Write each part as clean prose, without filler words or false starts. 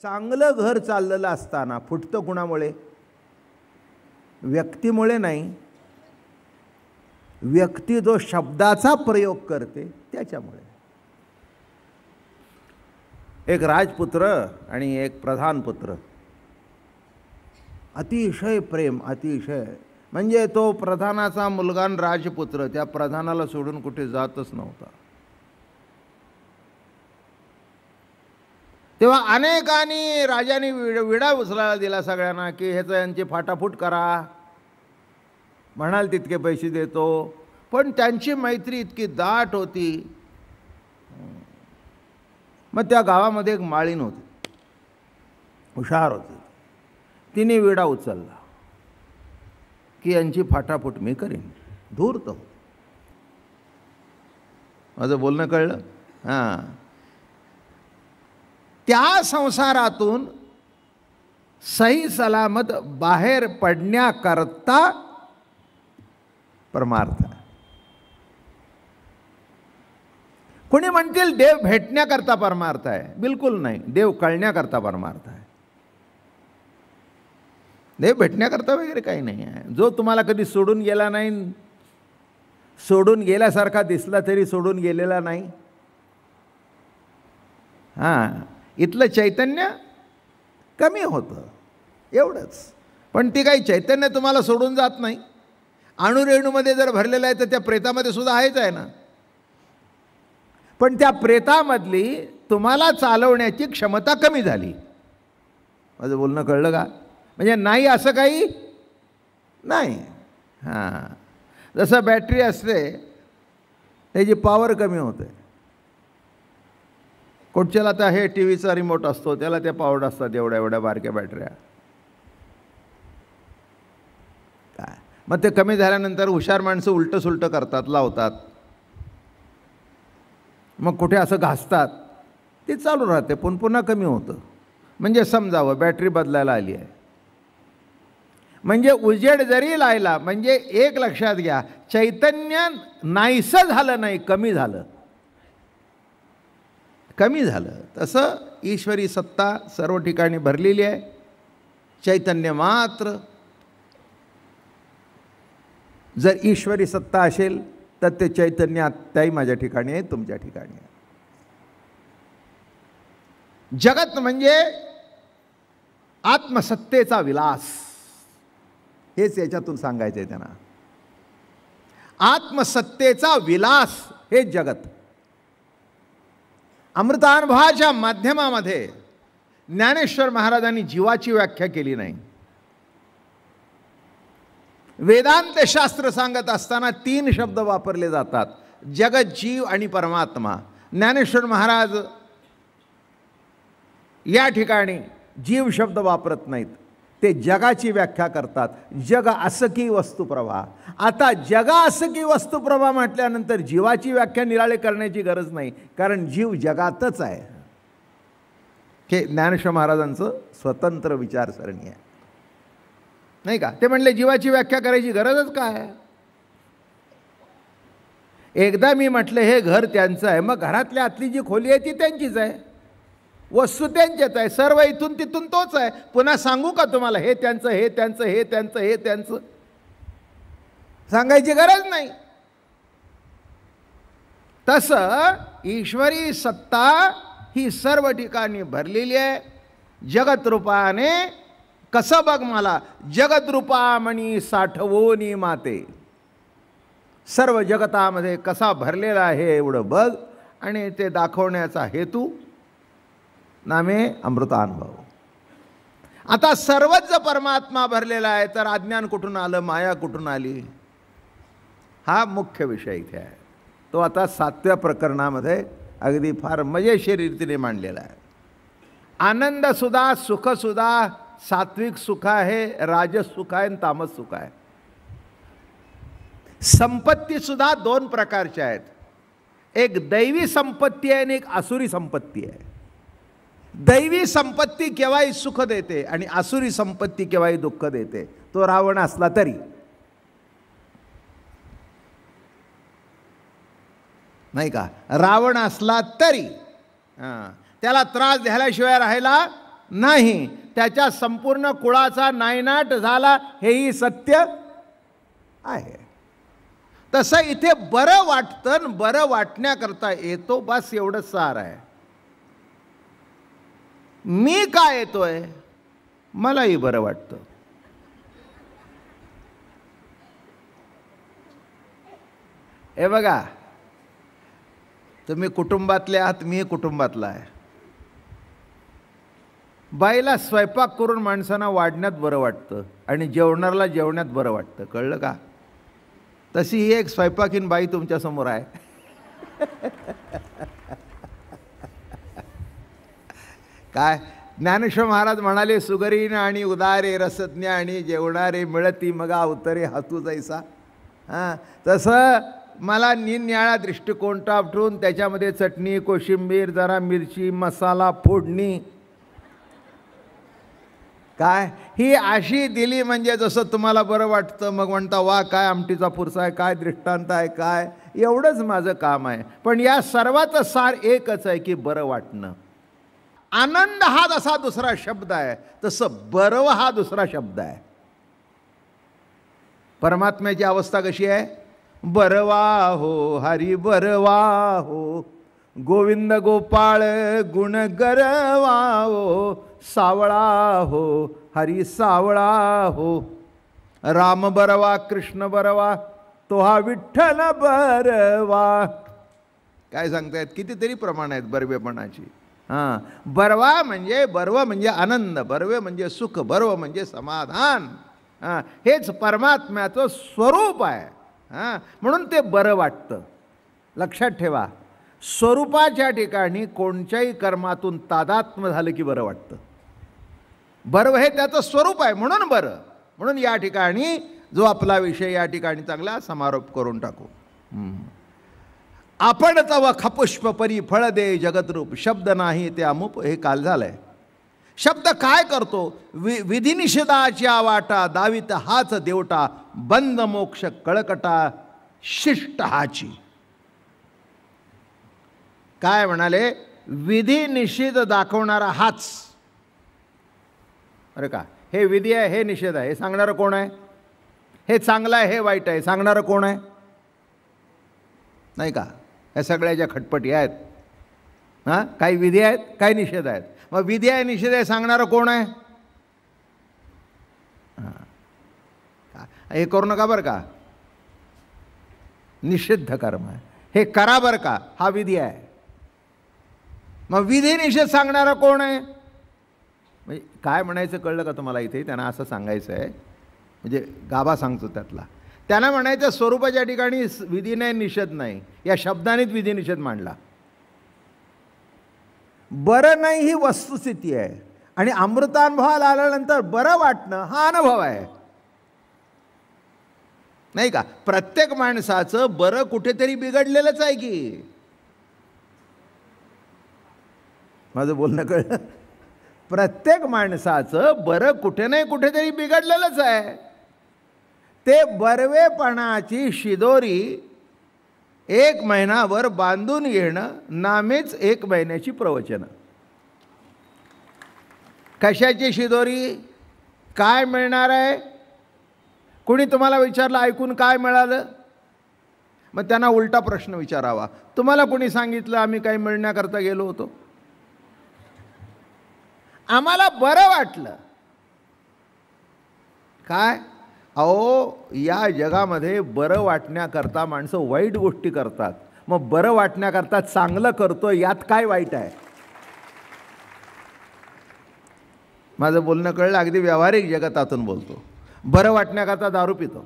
चांगलं घर चाललेलं असताना फुटतं कुणामुळे? व्यक्तीमुळे नाही, व्यक्ती जो शब्दाचा प्रयोग करते त्याच्यामुळे. एक राजपुत्र आणि एक प्रधानपुत्र, अतिशय प्रेम, अतिशय म्हणजे तो प्रधानाचा मुलगा आणि राजपुत्र त्या प्रधानाला सोडून कुठे जातच नव्हता. तेव्हा अनेकांनी राजाने विडा उचलायला दिला सगळ्यांना की ह्याचं यांची फाटाफूट करा, म्हणाल तितके पैसे देतो. पण त्यांची मैत्री इतकी दाट होती. मग त्या गावामध्ये एक माळीण होती, हुशार होती. तिने विडा उचलला की यांची फाटाफूट मी करीन. धूर्त हो. माझं बोलणं कळलं? हां. त्या संसारातून सही सलामत बाहेर पडण्याकरता परमार्थ. कोणी म्हणतील देव भेटण्याकरता परमार्थ आहे. बिलकुल नाही, देव कळण्याकरता परमार्थ आहे. देव भेटण्याकरता वगैरे काही नाही आहे. जो तुम्हाला कधी सोडून गेला नाही, सोडून गेल्यासारखा दिसला तरी सोडून गेलेला नाही. हां, इथलं चैतन्य कमी होतं एवढंच. पण ती काही चैतन्य तुम्हाला सोडून जात नाही. अणुरेणूमध्ये जर भरलेलं आहे तर त्या प्रेतामध्ये सुद्धा आहेच आहे ना. पण त्या प्रेतामधली तुम्हाला चालवण्याची क्षमता कमी झाली. माझं बोलणं कळलं का? म्हणजे नाही असं काही नाही. हां, जसं बॅटरी असते त्याची पॉवर कमी होते. कुठच्याला तर हे टी व्हीचा रिमोट असतो त्याला त्या पॉवर असतात एवढ्या एवढ्या बारक्या बॅटऱ्या. काय मग ते कमी झाल्यानंतर हुशार माणसं उलटं सुलटं करतात, लावतात, मग कुठे असं घासतात, ते चालू राहते पण पुन्हा कमी होतं. म्हणजे समजावं बॅटरी बदलायला आली आहे. म्हणजे उजेड जरी लायला म्हणजे एक लक्षात घ्या, चैतन्य नाहीसं झालं नाही, कमी झालं, कमी झालं. तसं ईश्वरी सत्ता सर्व ठिकाणी भरलेली आहे. चैतन्य मात्र, जर ईश्वरी सत्ता असेल तर ते चैतन्य आत्ताही माझ्या ठिकाणी आहे, तुमच्या ठिकाणी आहे. जगत म्हणजे आत्मसत्तेचा विलास, हेच याच्यातून सांगायचं आहे त्यांना. आत्मसत्तेचा विलास हे जगत. अमृतानुभवाच्या माध्यमामध्ये ज्ञानेश्वर महाराजांनी जीवाची व्याख्या केली नाही. वेदांत शास्त्र सांगत असताना 3 शब्द वापरले जातात, जगत, जीव आणि परमात्मा. ज्ञानेश्वर महाराज या ठिकाणी जीव शब्द वापरत नाहीत, ते जगाची व्याख्या करतात. जग असकी वस्तुप्रभा. आता जग असकी वस्तुप्रभा म्हटल्यानंतर जीवाची व्याख्या निराळे करण्याची गरज नाही, कारण जीव जगातच आहे. हे ज्ञानेश्वर महाराजांचं स्वतंत्र विचारसरणी आहे, नाही का? ते म्हणले जीवाची व्याख्या करायची गरजच काय? एकदा मी म्हटलं हे घर त्यांचं आहे, मग घरातल्या आतली जी खोली आहे ती त्यांचीच आहे, वस्तू त्यांच्याच आहे, सर्व इथून तिथून तोच आहे. पुन्हा सांगू का तुम्हाला हे त्यांचं, हे त्यांचं, हे त्यांचं, हे त्यांचं? सांगायची गरज नाही. तसं ईश्वरी सत्ता ही सर्व ठिकाणी भरलेली आहे. जगत रूपाने कसं बघ मला, जगत रूपामणी साठवोनी माते. सर्व जगतामध्ये कसा भरलेला आहे एवढं बघ, आणि ते दाखवण्याचा हेतू नामे अमृतानुभव. आता सर्वच जर परमात्मा भरलेला आहे तर अज्ञान कुठून आलं, माया कुठून आली? हा मुख्य विषय इथे आहे. तो आता 7व्या प्रकरणामध्ये अगदी फार मजेशीर रीतीने मांडलेला आहे. आनंदसुद्धा, सुखसुद्धा, सात्विक सुख आहे, राजस सुख आहे आणि तामस सुख आहे. संपत्तीसुद्धा 2 प्रकारच्या आहेत. एक दैवी संपत्ती आहे आणि एक आसुरी संपत्ती आहे. दैवी संपत्ती केव्हाही सुख देते आणि आसुरी संपत्ती केव्हाही दुःख देते. तो रावण असला तरी, नाही का? रावण असला तरी त्याला त्रास द्यायल्याशिवाय राहायला नाही, त्याच्या संपूर्ण कुळाचा नायनाट झाला, हेही सत्य आहे. तसं इथे बरं वाटतं, बरं वाटण्याकरता येतो, बस एवढंच सार आहे. मी का येतोय? मलाही बरं वाटतं. हे बघा, तुम्ही कुटुंबातले आहात, मी कुटुंबातला आहे. बाईला स्वयंपाक करून माणसांना वाढण्यात बरं वाटतं आणि जेवणाला जेवण्यात बरं वाटतं. कळलं का? तशी ही एक स्वयंपाकीन बाई तुमच्या समोर आहे. काय ज्ञानेश्वर महाराज म्हणाले, सुगरीन आणि उदारे रसज्ञ आणि जेवणारे मिळती मगा उतरे हातू जैसा. हां, तसं मला निरनिराळा दृष्टिकोन टापटून त्याच्यामध्ये चटणी, कोशिंबीर, जरा मिरची, मसाला, फोडणी, काय ही अशी दिली म्हणजे जसं तुम्हाला बरं वाटतं. मग म्हणता वा काय आमटीचा पुरसा आहे, काय दृष्टांत आहे, काय एवढंच माझं काम आहे. पण या सर्वाचं सार एकच आहे की बरं वाटणं. आनंद हा जसा दुसरा शब्द आहे, तसं बरव हा दुसरा शब्द आहे. परमात्म्याची अवस्था कशी आहे? बरवा हो हरी बरवा हो, गोविंद गोपाळ गुण गरवा हो, सावळा हो हरी सावळा हो, राम बरवा कृष्ण बरवा तो हा विठ्ठल बरवा. काय सांगतायत? कितीतरी प्रमाण आहेत बरवेपणाची. हां, बरवा म्हणजे बरव म्हणजे आनंद, बरवे म्हणजे सुख, बरव म्हणजे समाधान. हां, हेच परमात्म्याचं स्वरूप आहे. हां, म्हणून ते बरं वाटतं. लक्षात ठेवा, स्वरूपाच्या ठिकाणी कोणत्याही कर्मातून तादात्म्य झालं की बरं वाटतं. बरं हे त्याचं स्वरूप आहे, म्हणून बरं. म्हणून या ठिकाणी जो आपला विषय या ठिकाणी चांगला समारोप करून टाकू. आपण तव खपुष्प परी फळ दे जगतरूप, शब्द नाही ते अमुप. हे काल झालंय. शब्द काय करतो? विधिनिषेधाच्या वाटा दावित हाच देवटा, बंद मोक्ष कळकटा शिष्ट हाची. काय म्हणाले? विधी निषेध दाखवणारा हाच. अरे का, हे विधी आहे, हे निषेध आहे, हे सांगणारं कोण आहे? हे चांगलं आहे, हे वाईट आहे, सांगणारं कोण आहे? नाही का? या सगळ्या ज्या खटपटी आहेत, हां, काही विधी आहेत, काही निषेध आहेत. मग विधी आहे, निषेध आहे, सांगणारं कोण आहे? हां, हे करू नका बरं का, निषिद्ध कर्म आहे, हे करा बरं का, हा विधी आहे. मग विधी निषेध सांगणारा कोण आहे? म्हणजे काय म्हणायचं कळलं का तुम्हाला? इथे त्यांना असं सांगायचं आहे, म्हणजे गाभा सांगतो त्यातला. त्यांना म्हणायचं स्वरूपाच्या ठिकाणी विधी नाही, निषेध नाही, या शब्दानेच विधी निषेध मांडला. बरं नाही ही वस्तुस्थिती आहे, आणि अमृतानुभवाला आल्यानंतर बरं वाटणं हा अनुभव आहे. नाही का? प्रत्येक माणसाचं बरं कुठेतरी बिघडलेलंच आहे की. माझं बोलणं कळलं? प्रत्येक माणसाचं बरं कुठे नाही कुठेतरी बिघडलेलंच आहे. ते बरवेपणाची शिदोरी 1 महिनाभर बांधून येणं नामेच 1 महिन्याची प्रवचनं. कशाची शिदोरी? काय मिळणार आहे? कुणी तुम्हाला विचारलं ऐकून काय मिळालं? मग त्यांना उलटा प्रश्न विचारावा, तुम्हाला कुणी सांगितलं आम्ही काही मिळण्याकरता गेलो होतो? आम्हाला बरं वाटलं. काय? अहो, या जगामध्ये बरं वाटण्याकरता माणसं वाईट गोष्टी करतात. मग बरं वाटण्याकरता चांगलं करतो, यात काय वाईट आहे? माझं बोलणं कळलं? अगदी व्यावहारिक जगतातून बोलतो. बरं वाटण्याकरता दारू पितो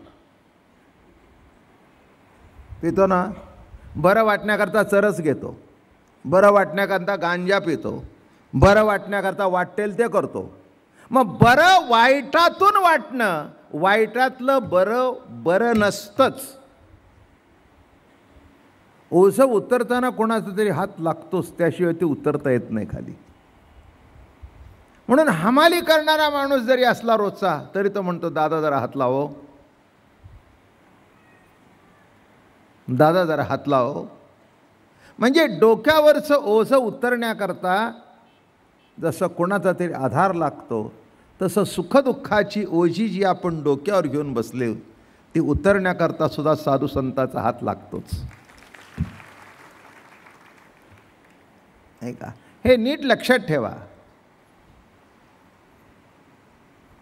ना, बरं वाटण्याकरता चरस घेतो, बरं वाटण्याकरता गांजा पितो, बरं वाटण्याकरता वाटेल ते करतो. मग बरं वाईटातून वाटणं, वाईटातलं बरं बरं नसतंच. ओझं उतरताना कोणाचा तरी हात लागतोच, त्याशिवाय ते उतरता येत नाही खाली. म्हणून हमाली करणारा माणूस जरी असला रोजचा, तरी तो म्हणतो दादा जरा हात लावो, दादा जरा हात लावो. म्हणजे डोक्यावरचं ओझं उतरण्याकरता जसं कोणाचा तरी आधार लागतो, तसं सुखदुःखाची ओझी जी आपण डोक्यावर घेऊन बसले ती उतरण्याकरता सुद्धा साधू संताचा हात लागतोच, नाही का? हे नीट लक्षात ठेवा.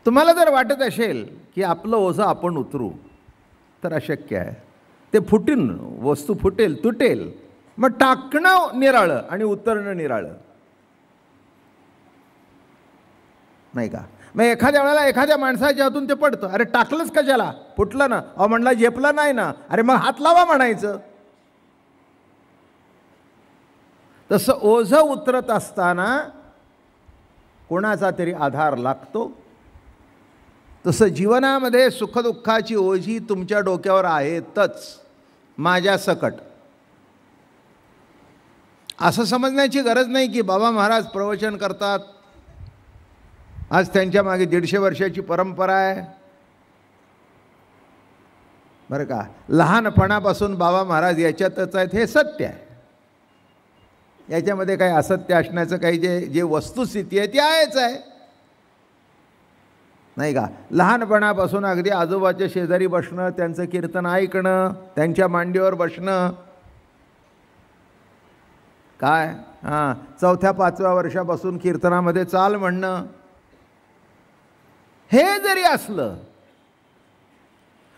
तुम्हाला जर वाटत असेल की आपलं ओझं आपण उतरू, तर अशक्य आहे. ते फुटीन, वस्तू फुटेल, तुटेल. मग टाकणं निराळं आणि उतरणं निराळं, नाही का? मग एखाद्या वेळेला एखाद्या माणसाच्या हातून ते पडतं, अरे टाकलंच कशाला, फुटलं ना, अहो म्हणला झेपलं नाही ना, अरे मग हात लावा म्हणायचं. तसं ओझं उतरत असताना कोणाचा तरी आधार लागतो. तसं जीवनामध्ये सुखदुःखाची ओझी तुमच्या डोक्यावर आहेतच, माझ्या सकट. असं समजण्याची गरज नाही की बाबा महाराज प्रवचन करतात, आज त्यांच्या मागे 150 वर्षाची परंपरा आहे, बरं का. लहानपणापासून बाबा महाराज याच्यातच आहेत, हे सत्य आहे. याच्यामध्ये काही असत्य असण्याचं काही जे वस्तुस्थिती आहे ती आहेच आहे, नाही का. लहानपणापासून अगदी आजोबाच्या शेजारी बसणं, त्यांचं कीर्तन ऐकणं, त्यांच्या मांडीवर बसणं, काय 4-5व्या वर्षापासून कीर्तनामध्ये चाल म्हणणं, हे जरी असलं,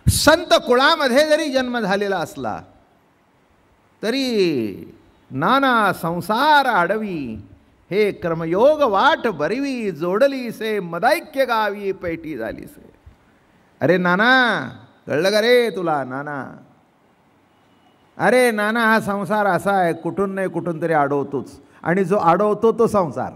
संत कुळामध्ये जरी जन्म झालेला असला, तरी नाना संसार आडवी हे क्रमयोग वाट बरवी, जोडली से मदैक्य गावी पैठी झाली से. अरे नाना, कळलं का रे तुला नाना? अरे नाना, हा संसार असा आहे, कुठून नाही कुठून तरी अडवतोच, आणि जो अडवतो तो संसार.